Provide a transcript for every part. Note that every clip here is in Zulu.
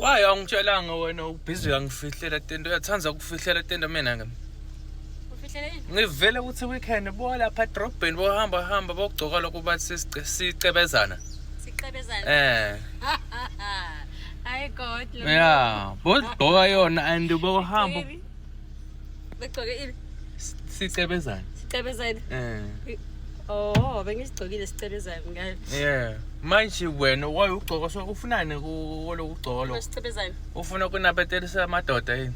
Why angitshelanga wena ubhizi angifihlela tento uyathanza ukufihlela tento mina ke. Ufihlela yini? Ngivele ukuthi weekend bo lapha edrobheni bohamba bogcoka lokho bathi sicebezana. Siqebezana. Hayi God. Yeah, bodgcoka yona and bohamba. Begcoke ini? Sicebezana. Sicebezana. Oh, bengisigcokile sicebezana ngale. Yeah. Manje wena waye ugcoka so ufunani kulokugcoka lo? Sicebezana. Ufuna kunabethelisa amadoda yini?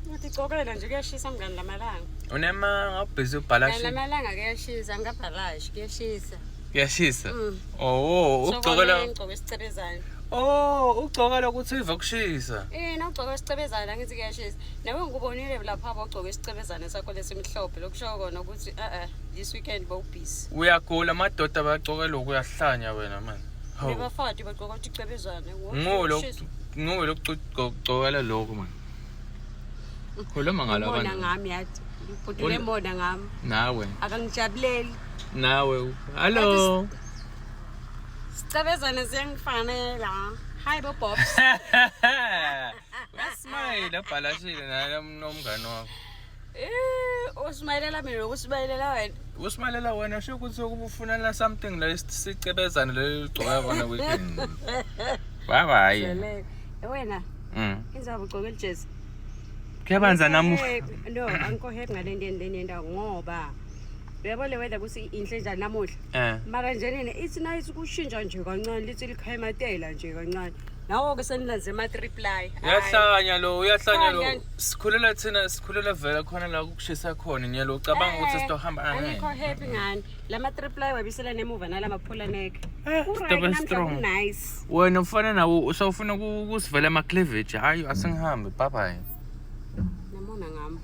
Ngathi gcokela nje kuyashisa mngani lamalanga. Unema ngabhizi ubhalashi. Lamalanga kuyashisa ngabhalashi kuyashisa. Kuyashisa? Oh, ugcokela. Ngigcoka isicebezana. Oh, ugcoka lokuthi iva kushisa. Ugcoka isicebezana ngithi kuyashisa. Nawe ngikubonile lapha abagcoka isicebezana sakho lesimhlophe lokusho kona ukuthi this weekend bawubhizi. Uyagula amadoda bagcoka lokho uyahlanya wena man. Bebafati bagcoka isicebezana. Nguwe lokugcokela lokho man. Khuluma ngala abantu. Bona ngami yathi. Ngiphuthule mbona ngami. Nawe. Akangijabuleli. Nawe. Hello. Sicebezana siyangifanela. Hi bo Bobs. Uyasmile bhalashile nalo nomngane wakho. Usmayilela mina ukusmayilela wena. Usmayilela wena sho ukuthi ukufunana something la sicebezana le gcoka bona weekend. Bye bye. Wena. Inzabe ugcoka ijezi. Kuyabanza namu. No, angikho happy ngale nto ngoba uyabo le weather kusi inhle njani namuhla. Mara nje nene it's nice ukushintsha nje kancane lithi likhayimatela nje kancane. Nawo ke senilenze ama reply. Uyahlanya lo. Sikhulela vela khona la ukushisa khona nyalo ucabanga ukuthi sitohamba angikho happy ngani. Lama reply wabisela nemuva nalama phula neck. Stop strong. Nice. Wena ufana nawo usawufuna ukusivela ama cleavage hayi asingihambe bye bye. Namona ngami.